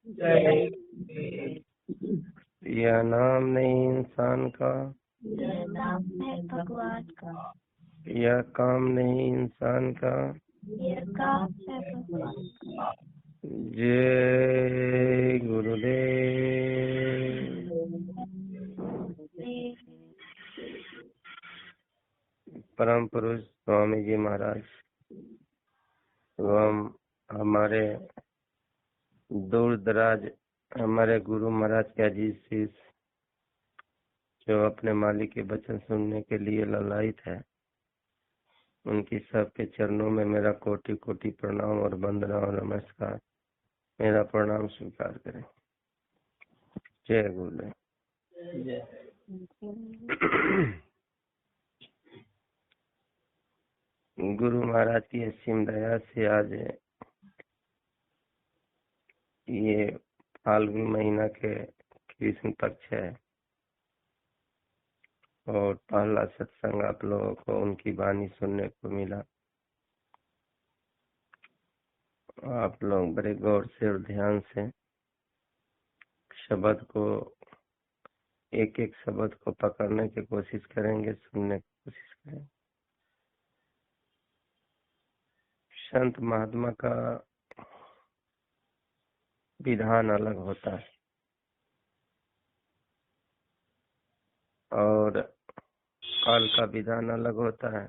जय। यह नाम नहीं इंसान का, यह नाम है भगवान का, यह काम नहीं इंसान का। यह काम है भगवान का। जय गुरुदेव। परम पुरुष स्वामी जी महाराज एवं हमारे दूर दराज हमारे गुरु महाराज के अजीज शिष्य जो अपने मालिक के वचन सुनने के लिए ललायित है, उनकी सबके चरणों में मेरा कोटि कोटि प्रणाम और वंदना और नमस्कार। मेरा प्रणाम स्वीकार करें। जय गुरुदेव। गुरु महाराज की असीम दया से आज ये फाल्गुन महीना के कृष्ण पक्ष है और पहला सत्संग आप लोगों को उनकी वाणी सुनने को मिला। आप लोग बड़े गौर से और ध्यान से शब्द को एक एक शब्द को पकड़ने की कोशिश करेंगे, सुनने की कोशिश करेंगे। संत महात्मा का विधान अलग होता है और काल का विधान अलग होता है।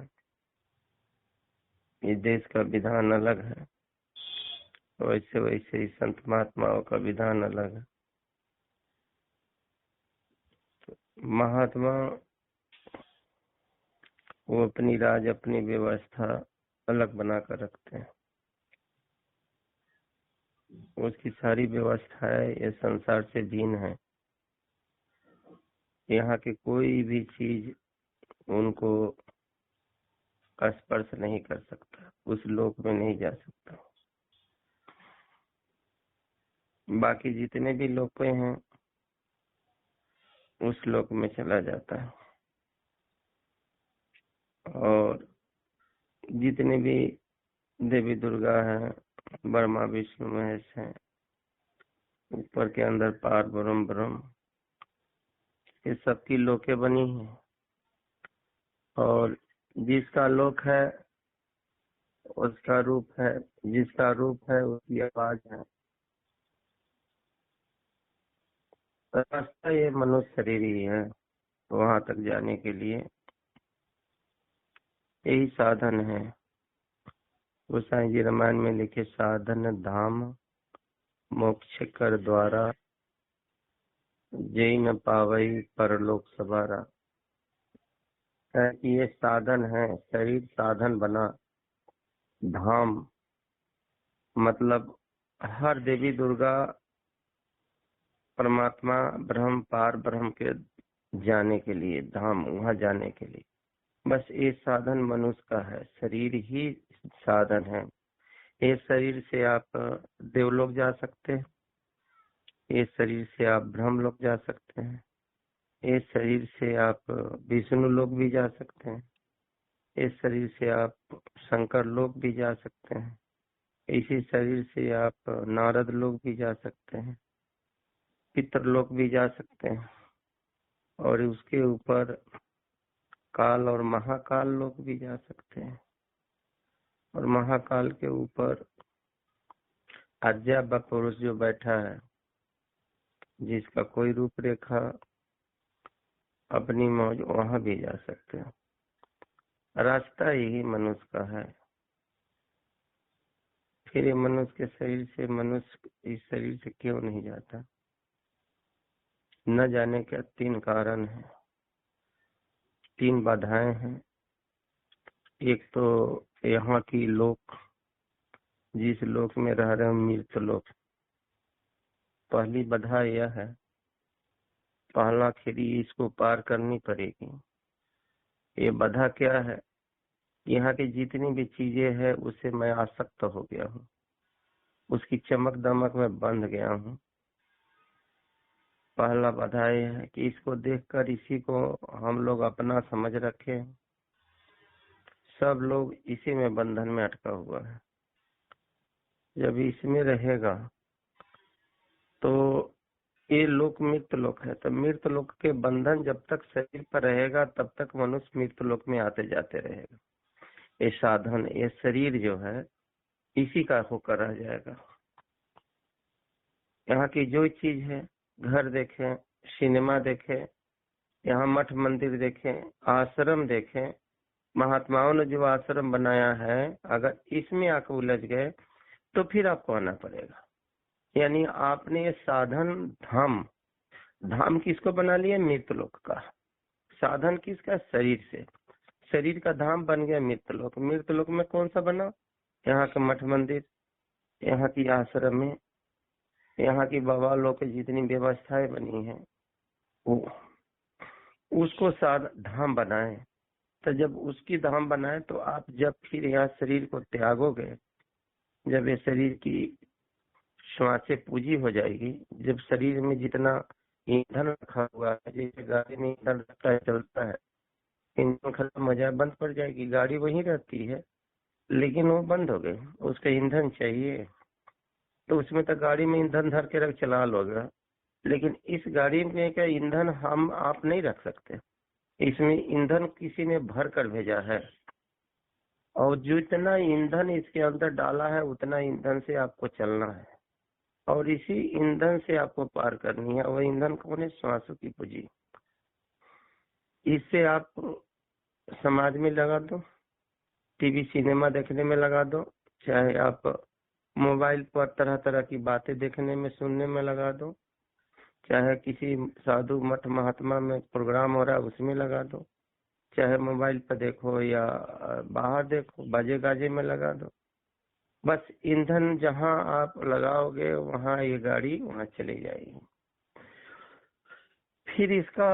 इस देश का विधान अलग है, वैसे वैसे ही संत महात्माओं का विधान अलग है। महात्मा वो अपनी राज अपनी व्यवस्था अलग बना कर रखते हैं। उसकी सारी व्यवस्थाएं ये संसार से भिन्न है। यहाँ की कोई भी चीज उनको स्पर्श नहीं कर सकता, उस लोक में नहीं जा सकता। बाकी जितने भी लोक हैं उस लोक में चला जाता है और जितने भी देवी दुर्गा हैं, ब्रह्मा विष्णु महेश हैं, ऊपर के अंदर पार ब्रह्म, ये सबकी लोके बनी हैं और जिसका लोक है उसका रूप है, जिसका रूप है उसकी आवाज है। रास्ता ये मनुष्य शरीर ही है, वहां तक जाने के लिए यही साधन है। गोसाई जी रामायण में लिखे साधन धाम मोक्ष कर द्वारा, जय न पावई परलोक सवारा। है कि ये साधन है, शरीर साधन बना। धाम मतलब हर देवी दुर्गा परमात्मा ब्रह्म पार ब्रह्म के जाने के लिए, धाम वहाँ जाने के लिए बस ये साधन मनुष्य का है। शरीर ही साधन है। ये शरीर से आप देवलोक जा सकते हैं, ये शरीर से आप ब्रह्मलोक जा सकते हैं, ये शरीर से आप विष्णु लोक भी जा सकते हैं, इस शरीर से आप शंकर लोक भी जा सकते हैं, इसी शरीर से आप नारद लोक भी जा सकते हैं, पितरलोक भी जा सकते हैं और उसके ऊपर काल और महाकाल लोक भी जा सकते हैं और महाकाल के ऊपर अज्ञात पुरुष जो बैठा है, जिसका कोई रूपरेखा अपनी मौज, वहां भी जा सकते हैं। रास्ता यही मनुष्य का है। फिर ये मनुष्य के शरीर से मनुष्य इस शरीर से क्यों नहीं जाता? न जाने के 3 कारण हैं, 3 बाधाएं हैं। एक तो यहाँ की लोक, जिस लोक में रह रहे हैं मृत लोक। पहली बाधा यह है, पहला खीरी इसको पार करनी पड़ेगी। ये बाधा क्या है? यहाँ की जितनी भी चीजें हैं उससे मैं आसक्त हो गया हूँ, उसकी चमक दमक में बंध गया हूँ। पहला बाधा यह है कि इसको देखकर इसी को हम लोग अपना समझ रखे। सब लोग इसी में बंधन में अटका हुआ है। जब इसमें रहेगा ये लोक मृत्यु लोक है। तो मृत्यु लोक के बंधन जब तक शरीर पर रहेगा तब तक मनुष्य मृत्यु लोक में आते जाते रहेगा। ये साधन, ये शरीर जो है इसी का होकर रह जाएगा। यहाँ की जो चीज है, घर देखें, सिनेमा देखें, यहाँ मठ मंदिर देखें, आश्रम देखें, महात्माओं ने जो आश्रम बनाया है, अगर इसमें आकर उलझ गए तो फिर आपको आना पड़ेगा। यानी आपने ये साधन धाम किसको बना लिया? मृत्यलोक का। साधन किसका? शरीर से। शरीर का धाम बन गया मृत्यलोक। मृत्यलोक में कौन सा बना? यहाँ के मठ मंदिर, यहाँ की आश्रम में, यहाँ की बाबा लोग की जितनी व्यवस्थाएं बनी है वो उसको धाम बनाए। तो जब उसकी धाम बनाए तो आप जब फिर यहाँ शरीर को त्यागोगे, जब ये शरीर की श्वासें पूजी हो जाएगी, जब शरीर में जितना ईंधन रखा हुआ है, जैसे गाड़ी में ईंधन रखता है, चलता है, ईंधन खत्म हो जाए, बंद पड़ जाएगी, गाड़ी वहीं रहती है लेकिन वो बंद हो गई, उसका ईंधन चाहिए। तो उसमें तो गाड़ी में ईंधन धर के रख चला लोगे, लेकिन इस गाड़ी में क्या ईंधन हम आप नहीं रख सकते। इसमें ईंधन किसी ने भर कर भेजा है, और जितना ईंधन इसके अंदर डाला है उतना ईंधन से आपको चलना है, और इसी ईंधन से आपको पार करनी है। वो ईंधन कौन है? श्वासों की पूंजी। इससे आप समाज में लगा दो, टीवी सिनेमा देखने में लगा दो, चाहे आप मोबाइल पर तरह तरह की बातें देखने में सुनने में लगा दो, चाहे किसी साधु मठ महात्मा में प्रोग्राम हो रहा है उसमें लगा दो, चाहे मोबाइल पर देखो या बाहर देखो, बाजे गाजे में लगा दो। बस ईंधन जहां आप लगाओगे वहां ये गाड़ी वहां चली जाएगी। फिर इसका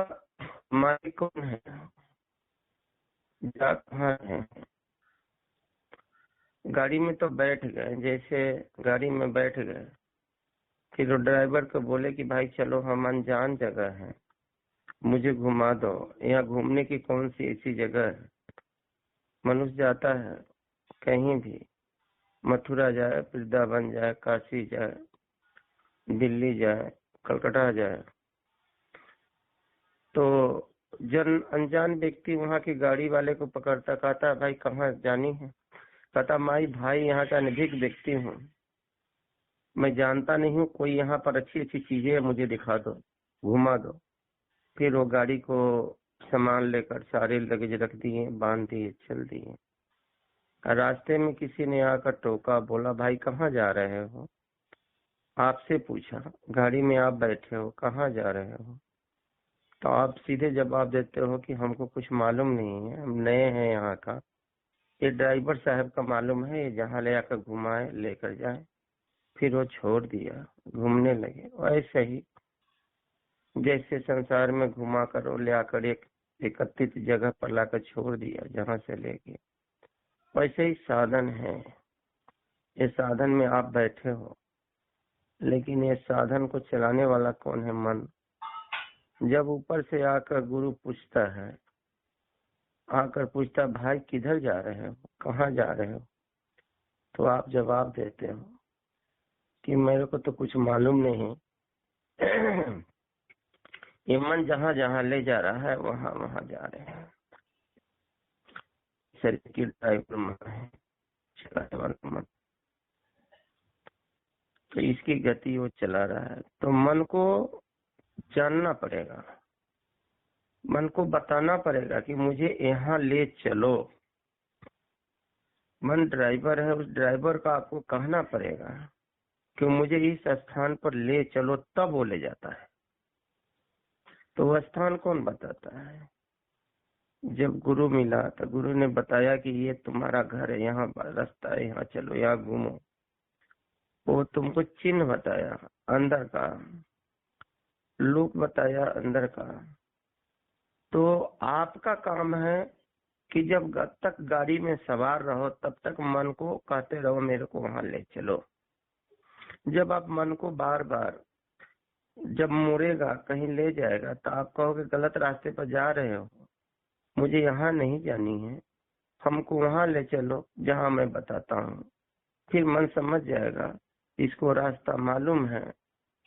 मालिक कौन है? जा कहाँ है? गाड़ी में तो बैठ गए, जैसे गाड़ी में बैठ गए, फिर वो ड्राइवर को बोले कि भाई चलो हम अनजान जगह है, मुझे घुमा दो, यहाँ घूमने की कौन सी ऐसी जगह है। मनुष्य जाता है कहीं भी, मथुरा जाए, वृंदावन जाए, काशी जाए, दिल्ली जाए, कलकत्ता जाए, तो अनजान व्यक्ति वहाँ की गाड़ी वाले को पकड़ता, कहता है भाई कहाँ जानी है? कहता माई भाई यहाँ का अनभिज्ञ व्यक्ति हूँ, मैं जानता नहीं हूँ, कोई यहाँ पर अच्छी अच्छी चीजें है, मुझे दिखा दो, घुमा दो। फिर वो गाड़ी को सामान लेकर सारे लगेज रख दिए, बांध दिए, चल दिए। रास्ते में किसी ने आकर टोका, बोला भाई कहाँ जा रहे हो? आपसे पूछा, गाड़ी में आप बैठे हो, कहाँ जा रहे हो? तो आप सीधे जवाब देते हो कि हमको कुछ मालूम नहीं है, हम नए हैं यहाँ का, ये ड्राइवर साहब का मालूम है, ये जहाँ ले आकर घुमाए लेकर जाए। फिर वो छोड़ दिया, घूमने लगे। वैसे ही जैसे संसार में घुमा कर ले आकर एक एकत्रित जगह पर लाकर छोड़ दिया जहाँ से लेके, वैसे ही साधन है। ये साधन में आप बैठे हो, लेकिन ये साधन को चलाने वाला कौन है? मन। जब ऊपर से आकर गुरु पूछता है, आकर पूछता भाई किधर जा रहे हो, कहाँ जा रहे हो, तो आप जवाब देते हो कि मेरे को तो कुछ मालूम नहीं, ये मन जहाँ जहाँ ले जा रहा है वहाँ वहाँ जा रहे हैं। शरीर की ड्राइवर मन है, चलाने वाला मन, तो इसकी गति वो चला रहा है। तो मन को जानना पड़ेगा, मन को बताना पड़ेगा कि मुझे यहाँ ले चलो। मन ड्राइवर है, उस ड्राइवर का आपको कहना पड़ेगा कि मुझे इस स्थान पर ले चलो, तब वो ले जाता है। तो वह स्थान कौन बताता है? जब गुरु मिला तो गुरु ने बताया कि ये तुम्हारा घर है, यहाँ रास्ता है, यहाँ चलो, यहाँ घूमो। वो तुमको चिन्ह बताया अंदर का, लूप बताया अंदर का। तो आपका काम है कि जब तक गाड़ी में सवार रहो तब तक मन को कहते रहो मेरे को वहां ले चलो। जब आप मन को बार बार जब मुड़ेगा, कहीं ले जाएगा, तो आप कहोगे गलत रास्ते पर जा रहे हो, मुझे यहाँ नहीं जानी है, हमको वहां ले चलो जहाँ मैं बताता हूँ। फिर मन समझ जाएगा, इसको रास्ता मालूम है,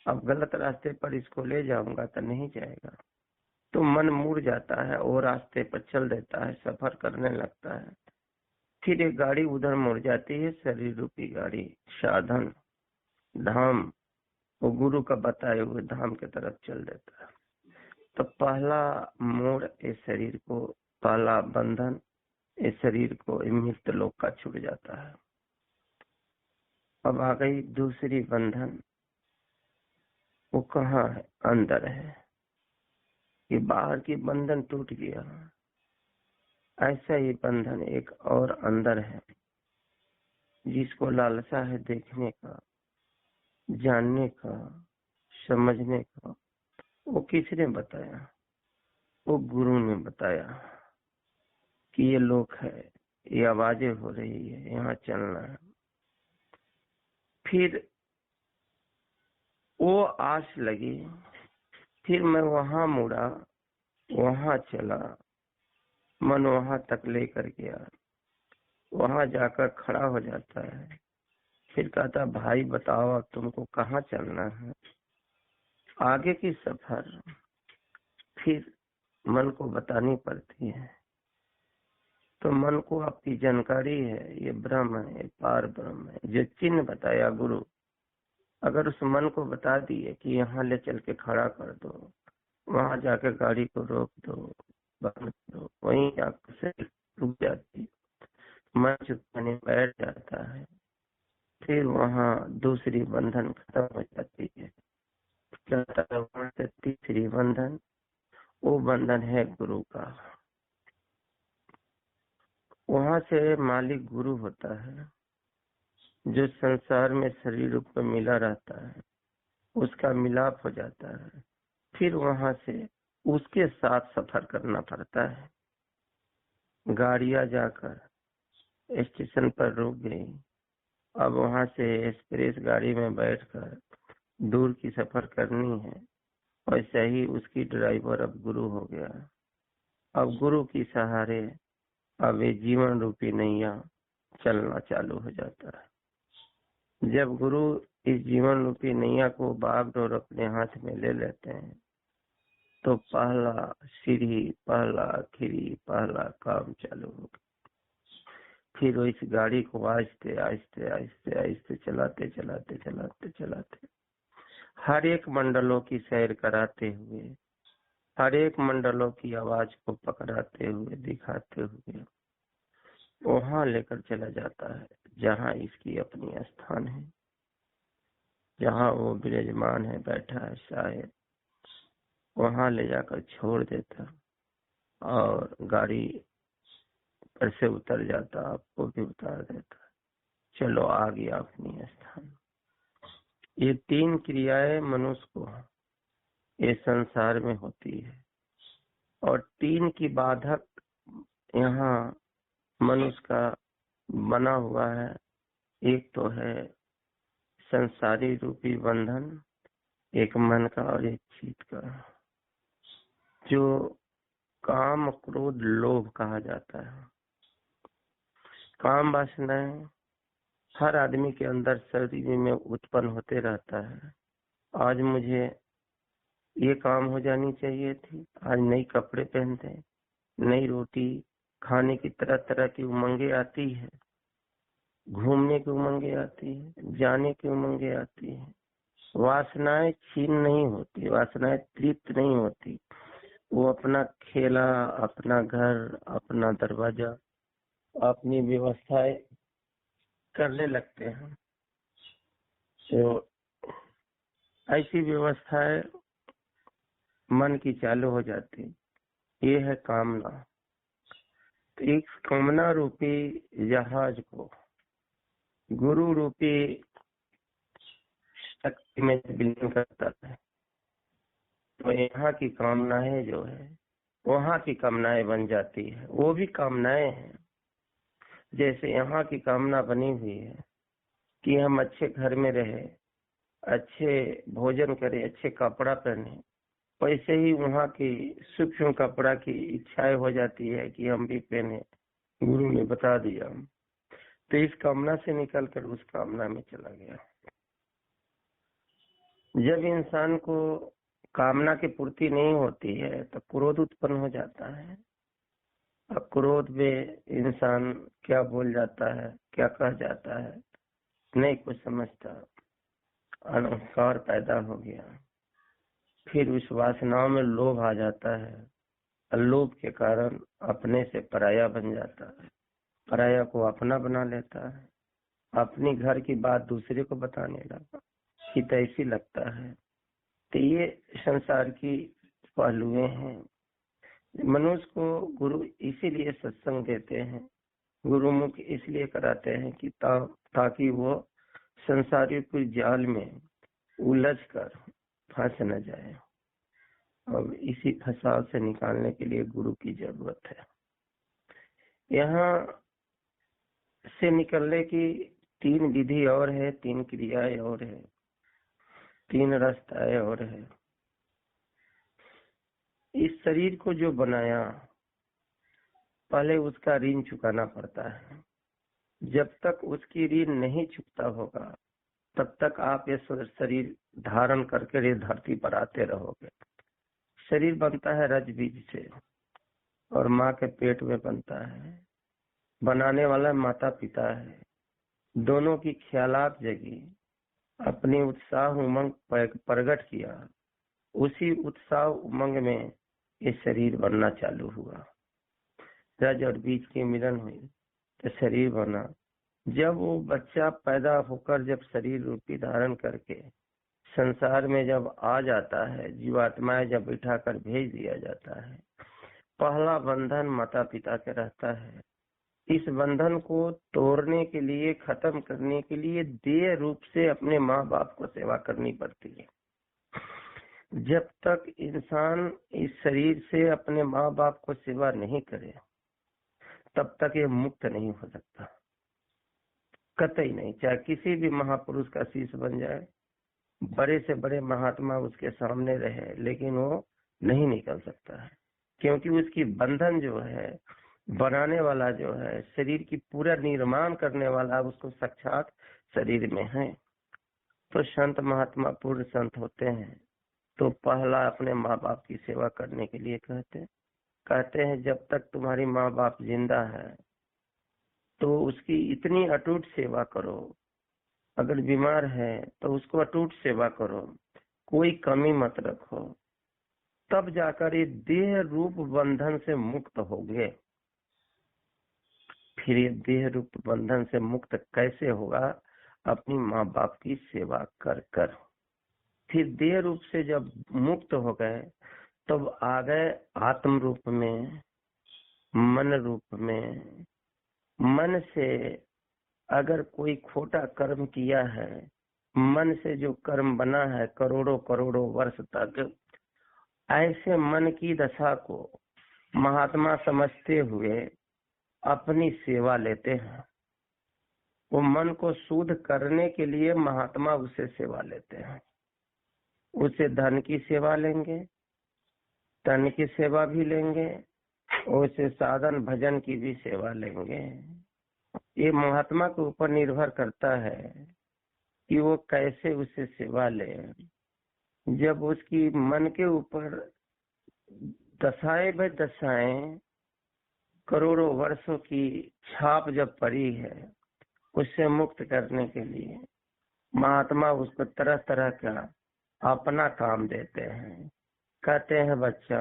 अब गलत रास्ते पर इसको ले जाऊंगा तो नहीं जाएगा, तो मन मुड़ जाता है और रास्ते पर चल देता है, सफर करने लगता है। फिर एक गाड़ी उधर मुड़ जाती है, शरीर रूपी गाड़ी, साधन, धाम, वो गुरु का बताए हुए धाम की तरफ चल देता है। तो पहला मोड़ इस शरीर को, पहला बंधन इस शरीर को मृत लोक का छूट जाता है। अब आ गई दूसरी बंधन, वो कहाँ है? अंदर है। ये बाहर की बंधन टूट गया, ऐसा ही बंधन एक और अंदर है, जिसको लालसा है देखने का, जानने का, समझने का। वो किसने बताया? वो गुरु ने बताया कि ये लोक है, ये आवाजें हो रही है, यहाँ चलना है। फिर वो आस लगी, फिर मैं वहां मुड़ा, वहां चला, मन वहां तक लेकर गया, वहां जाकर खड़ा हो जाता है। फिर कहता भाई बताओ अब तुमको कहाँ चलना है, आगे की सफर फिर मन को बतानी पड़ती है। तो मन को आपकी जानकारी है, ये ब्रह्म है, ये पार ब्रह्म है, जो चिन्ह बताया गुरु, अगर उस मन को बता दिए कि यहाँ ले चल के खड़ा कर दो, वहां जाकर गाड़ी को रोक दो, बंद करो, वहीं आंख से रुक जाती, मन चुपने बैठ जाता है। फिर वहाँ दूसरी बंधन खत्म हो जाती है, वहां से तीसरी बंधन, वो बंधन है गुरु का। वहां से मालिक गुरु होता है, जो संसार में शरीर रूप में मिला रहता है, उसका मिलाप हो जाता है। फिर वहां से उसके साथ सफर करना पड़ता है। गाड़ियां जाकर स्टेशन पर रुक गई, अब वहां से एक्सप्रेस गाड़ी में बैठकर दूर की सफर करनी है। वैसे ही उसकी ड्राइवर अब गुरु हो गया। अब गुरु की सहारे अब ये जीवन रूपी नैया चलना चालू हो जाता है। जब गुरु इस जीवन रूपी नैया को बागडोर अपने हाथ में ले लेते हैं, तो पहला सीढ़ी, पहला खिरी, पहला काम चालू हो गया। फिर वो इस गाड़ी को आहिस्ते आहिस्ते आहिस्ते आहिस्ते चलाते चलाते चलाते चलाते हर एक मंडलों की सैर कराते हुए, हर एक मंडलों की आवाज को पकड़ाते हुए, दिखाते हुए वहां लेकर चला जाता है जहां इसकी अपनी स्थान है, जहां वो विराजमान है, बैठा है शायद, वहां ले जाकर छोड़ देता और गाड़ी पर से उतर जाता, आपको भी उतार देता, चलो आ गया अपनी स्थान। ये तीन क्रियाएं मनुष्य को ये संसार में होती है, और तीन की बाधक यहाँ मनुष्य का बना हुआ है। एक तो है संसारी रूपी बंधन, एक मन का और एक चित्त का, जो काम, क्रोध, लोभ कहा जाता है। काम वासनाएं हर आदमी के अंदर शरीर में उत्पन्न होते रहता है। आज मुझे ये काम हो जानी चाहिए थी, आज नई कपड़े पहनते, नई रोटी खाने की तरह तरह की उमंगे आती है, घूमने की उमंगे आती है, जाने की उमंगे आती है। वासनाएं छीन नहीं होती, वासनाएं तृप्त नहीं होती। वो अपना खेला, अपना घर, अपना दरवाजा, अपनी व्यवस्थाएं करने लगते हैं। तो ऐसी व्यवस्थाएं मन की चालू हो जाती, ये है कामना। तो एक कामना रूपी जहाज को गुरु रूपी शक्ति में विलीन करता है, तो यहाँ की कामनाएं जो है वहाँ की कामनाएं बन जाती है। वो भी कामनाएं हैं, जैसे यहाँ की कामना बनी हुई है कि हम अच्छे घर में रहे, अच्छे भोजन करें, अच्छे कपड़ा पहने, वैसे ही वहाँ की सूक्ष्म कपड़ा की इच्छाएं हो जाती है कि हम भी पहने। गुरु ने बता दिया, तो इस कामना से निकलकर उस कामना में चला गया। जब इंसान को कामना की पूर्ति नहीं होती है तो क्रोध उत्पन्न हो जाता है। अब क्रोध में इंसान क्या बोल जाता है, क्या कह जाता है, नहीं कुछ समझता, अहंकार पैदा हो गया। फिर उस वासनाओं में लोभ आ जाता है, लोभ के कारण अपने से पराया बन जाता है, पराया को अपना बना लेता है, अपनी घर की बात दूसरे को बताने लगा, हित ऐसी लगता है। तो ये संसार की पहलुएं हैं। मनुष्य को गुरु इसीलिए सत्संग देते हैं, गुरुमुख इसलिए कराते हैं कि ताकि वो संसारी के जाल में उलझ कर फंस न जाए। और इसी फंसाव से निकालने के लिए गुरु की जरूरत है। यहाँ से निकलने की 3 विधि और है, 3 क्रियाएं और है, 3 रास्ताएं और है। इस शरीर को जो बनाया पहले उसका ऋण चुकाना पड़ता है। जब तक उसकी ऋण नहीं चुकता होगा तब तक आप ये शरीर धारण करके इस धरती पर आते रहोगे। शरीर बनता है रज बीज से और माँ के पेट में बनता है। बनाने वाला माता पिता है। दोनों की ख्यालात जगी, अपनी उत्साह उमंग प्रकट किया। उसी उत्साह उमंग में ये शरीर बनना चालू हुआ। रज और बीज की मिलन हुई तो शरीर बना। जब वो बच्चा पैदा होकर जब शरीर रूपी धारण करके संसार में जब आ जाता है, जीवात्माएं जब बिठाकर भेज दिया जाता है, पहला बंधन माता पिता के रहता है। इस बंधन को तोड़ने के लिए, खत्म करने के लिए देह रूप से अपने माँ बाप को सेवा करनी पड़ती है। जब तक इंसान इस शरीर से अपने माँ बाप को सेवा नहीं करे तब तक ये मुक्त नहीं हो सकता, कतई नहीं। चाहे किसी भी महापुरुष का शिष्य बन जाए, बड़े से बड़े महात्मा उसके सामने रहे, लेकिन वो नहीं निकल सकता है, क्योंकि उसकी बंधन जो है, बनाने वाला जो है, शरीर की पूरा निर्माण करने वाला उसको साक्षात शरीर में है। तो संत महात्मा पूर्ण संत होते हैं तो पहला अपने माँ बाप की सेवा करने के लिए कहते हैं जब तक तुम्हारी माँ बाप जिंदा है तो उसकी इतनी अटूट सेवा करो। अगर बीमार है तो उसको अटूट सेवा करो, कोई कमी मत रखो, तब जाकर ये देह रूप बंधन से मुक्त होगे। फिर ये देह रूप बंधन से मुक्त कैसे होगा? अपनी माँ बाप की सेवा कर कर। फिर देह रूप से जब मुक्त हो गए तब आ गए आत्म रूप में, मन रूप में। मन से अगर कोई खोटा कर्म किया है, मन से जो कर्म बना है करोड़ों करोड़ों वर्ष तक, ऐसे मन की दशा को महात्मा समझते हुए अपनी सेवा लेते हैं। वो मन को शुद्ध करने के लिए महात्मा उसे सेवा लेते हैं। उसे धन की सेवा लेंगे, तन की सेवा भी लेंगे, उसे साधन भजन की भी सेवा लेंगे। ये महात्मा के ऊपर निर्भर करता है कि वो कैसे उसे सेवा ले। जब उसकी मन के ऊपर दशाएं ब दशाएं करोड़ों वर्षों की छाप जब पड़ी है, उससे मुक्त करने के लिए महात्मा उसको तरह तरह का अपना काम देते हैं। कहते हैं बच्चा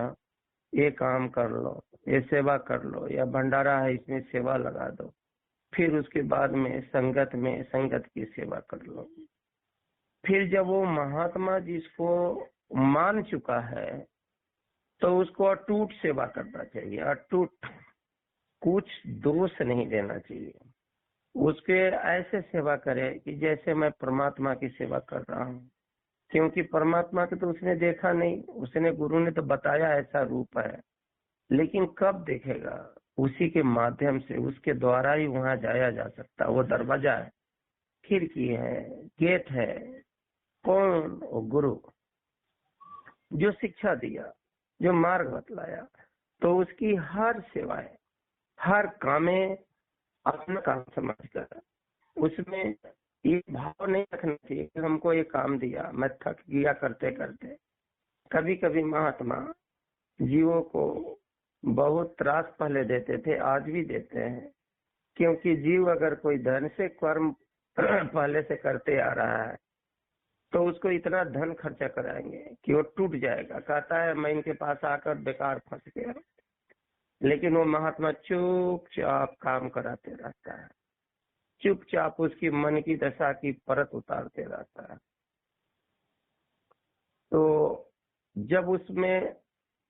ये काम कर लो, ये सेवा कर लो, या भंडारा है इसमें सेवा लगा दो। फिर उसके बाद में संगत की सेवा कर लो। फिर जब वो महात्मा जिसको मान चुका है तो उसको अटूट सेवा करना चाहिए। अटूट, कुछ दोष नहीं देना चाहिए। उसके ऐसे सेवा करे कि जैसे मैं परमात्मा की सेवा कर रहा हूँ, क्योंकि परमात्मा को तो उसने देखा नहीं, उसने गुरु ने तो बताया ऐसा रूप है, लेकिन कब देखेगा? उसी के माध्यम से, उसके द्वारा ही वहां जाया जा सकता। वो दरवाजा है, खिड़की है, गेट है। कौन? वो गुरु जो शिक्षा दिया, जो मार्ग बतलाया। तो उसकी हर सेवाएं, हर कामें अपना काम समझकर उसमें ये भाव नहीं रखना चाहिए कि हमको ये काम दिया, मैं थक गया करते करते। कभी कभी महात्मा जीवों को बहुत त्रास पहले देते थे, आज भी देते हैं, क्योंकि जीव अगर कोई धन से कर्म पहले से करते आ रहा है तो उसको इतना धन खर्चा कराएंगे कि वो टूट जाएगा। कहता है मैं इनके पास आकर बेकार फंस गया, लेकिन वो महात्मा चुपचाप काम कराते रहता है, चुपचाप उसकी मन की दशा की परत उतारते रहता है। तो जब उसमें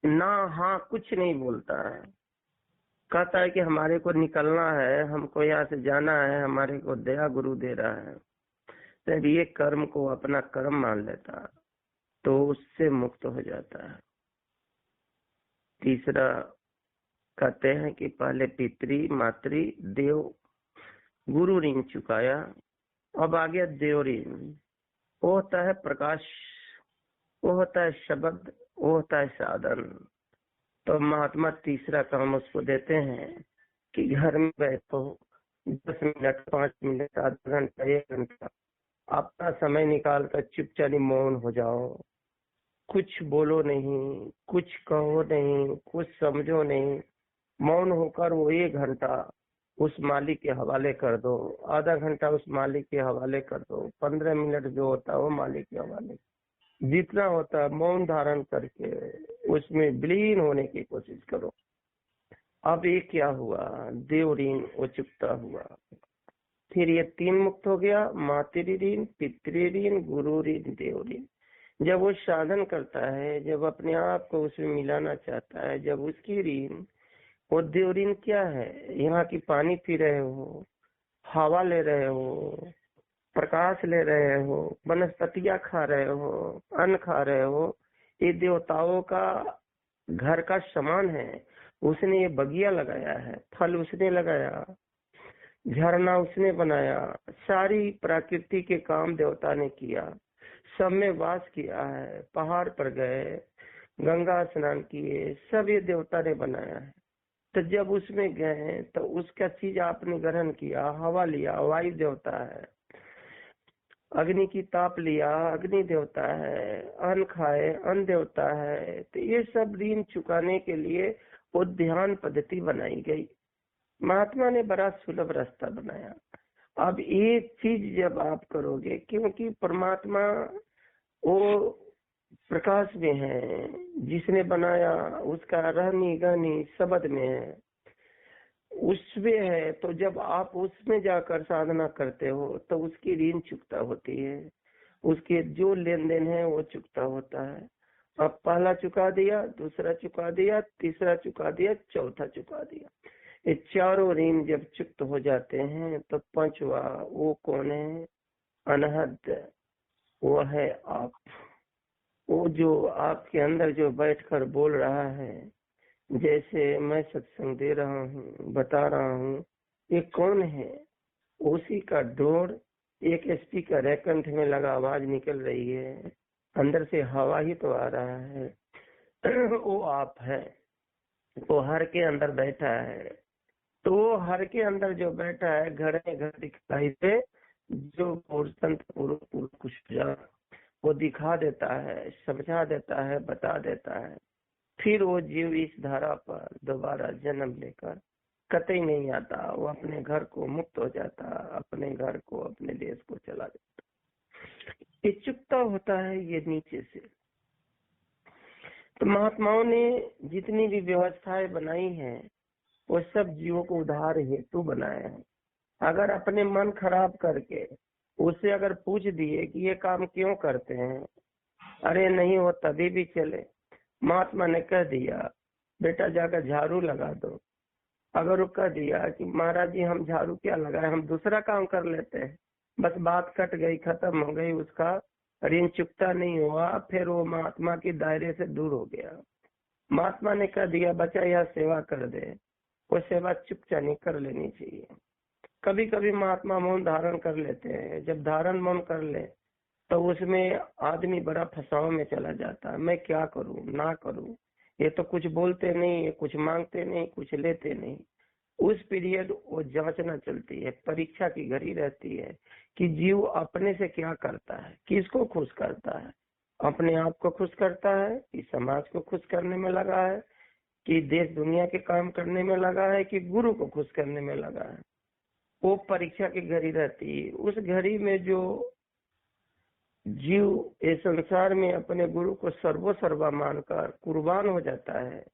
ना हाँ कुछ नहीं बोलता है, कहता है कि हमारे को निकलना है, हमको यहाँ से जाना है, हमारे को दया गुरु दे रहा है, तब ये कर्म को अपना कर्म मान लेता तो उससे मुक्त हो जाता है। तीसरा कहते हैं कि पहले पितृ मातृ देव गुरु ऋण चुकाया, अब आ गया देव ऋण। वो होता है प्रकाश, वो होता है शब्द, वो होता है साधन। तो महात्मा तीसरा काम उसको देते हैं कि घर में बैठो 10 मिनट 5 मिनट आधा घंटा 1 घंटा अपना समय निकाल कर चुपचाप मौन हो जाओ, कुछ बोलो नहीं, कुछ कहो नहीं, कुछ समझो नहीं, मौन होकर वो 1 घंटा उस मालिक के हवाले कर दो, आधा घंटा उस मालिक के हवाले कर दो, 15 मिनट जो होता है वो मालिक के हवाले, जितना होता है मौन धारण करके उसमें विलीन होने की कोशिश करो। अब ये क्या हुआ, देव ऋण वो चुकता हुआ। फिर ये 3 मुक्त हो गया, मातृ ऋण, पितृ ऋण, गुरु ऋण, देव ऋण। जब वो साधन करता है, जब अपने आप को उसमें मिलाना चाहता है, जब उसकी ऋण, वो देव ऋण क्या है, यहाँ की पानी पी रहे हो, हवा ले रहे हो, प्रकाश ले रहे हो, वनस्पतियां खा रहे हो, अन्न खा रहे हो, ये देवताओं का घर का समान है। उसने ये बगिया लगाया है, फल उसने लगाया, झरना उसने बनाया, सारी प्रकृति के काम देवता ने किया, सब में वास किया है, पहाड़ पर गए, गंगा स्नान किए, सब ये देवता ने बनाया है। तो जब उसमें गए तो उसका चीज आपने ग्रहण किया, हवा लिया, वायु देवता है, अग्नि की ताप लिया, अग्नि देवता है, अन्न खाए, अन्न देवता है। तो ये सब ऋण चुकाने के लिए वो ध्यान पद्धति बनाई गई। महात्मा ने बड़ा सुलभ रास्ता बनाया। अब एक चीज जब आप करोगे, क्योंकि परमात्मा वो प्रकाश में है, जिसने बनाया उसका रहनी गहनी शब्द में है, उसमें है, तो जब आप उसमें जाकर साधना करते हो तो उसकी ऋण चुकता होती है, उसके जो लेन देन है वो चुकता होता है। अब पहला चुका दिया, दूसरा चुका दिया, तीसरा चुका दिया, चौथा चुका दिया। ये चारों ऋण जब चुक्त हो जाते हैं तो 5वां वो कौन है, अनहद, वो है आप। वो जो आपके अंदर जो बैठकर बोल रहा है, जैसे मैं सत्संग दे रहा हूँ, बता रहा हूँ, ये कौन है, उसी का डोर एक स्पीकर है, कंठ में लगा आवाज निकल रही है, अंदर से हवा ही तो आ रहा है। वो आप है, वो हर के अंदर बैठा है। तो हर के अंदर जो बैठा है, घर दिखाई दे, जो संत पूर्व कुछ वो दिखा देता है, समझा देता है, बता देता है। फिर वो जीव इस धारा पर दोबारा जन्म लेकर कतई नहीं आता, वो अपने घर को मुक्त हो जाता, अपने घर को, अपने देश को चला जाता। ये चुकता होता है ये नीचे से। तो महात्माओं ने जितनी भी व्यवस्थाएं बनाई हैं वो सब जीवों को उद्धार हेतु बनाए हैं। अगर अपने मन खराब करके उससे अगर पूछ दिए कि ये काम क्यों करते हैं, अरे नहीं वो तभी भी चले, महात्मा ने कह दिया बेटा जाकर झाड़ू लगा दो, अगर वो कह दिया कि महाराज जी हम झाड़ू क्या लगाए, हम दूसरा काम कर लेते हैं, बस बात कट गई, खत्म हो गई, उसका ऋण चुकता नहीं हुआ, फिर वो महात्मा के दायरे से दूर हो गया। महात्मा ने कह दिया बच्चा यह सेवा कर दे, वो सेवा चुपचाप नहीं कर लेनी चाहिए। कभी कभी महात्मा मौन धारण कर लेते हैं, जब धारण मौन कर ले तो उसमें आदमी बड़ा फंसाव में चला जाता है, मैं क्या करूं ना करूं, ये तो कुछ बोलते नहीं, ये कुछ मांगते नहीं, कुछ लेते नहीं। उस पीरियड वो जांचना चलती है, परीक्षा की घड़ी रहती है कि जीव अपने से क्या करता है, किसको खुश करता है, अपने आप को खुश करता है कि समाज को खुश करने में लगा है, कि देश दुनिया के काम करने में लगा है, कि गुरु को खुश करने में लगा है। वो परीक्षा की घड़ी रहती है। उस घड़ी में जो जीव इस संसार में अपने गुरु को सर्वो सर्वा मानकर कुर्बान हो जाता है,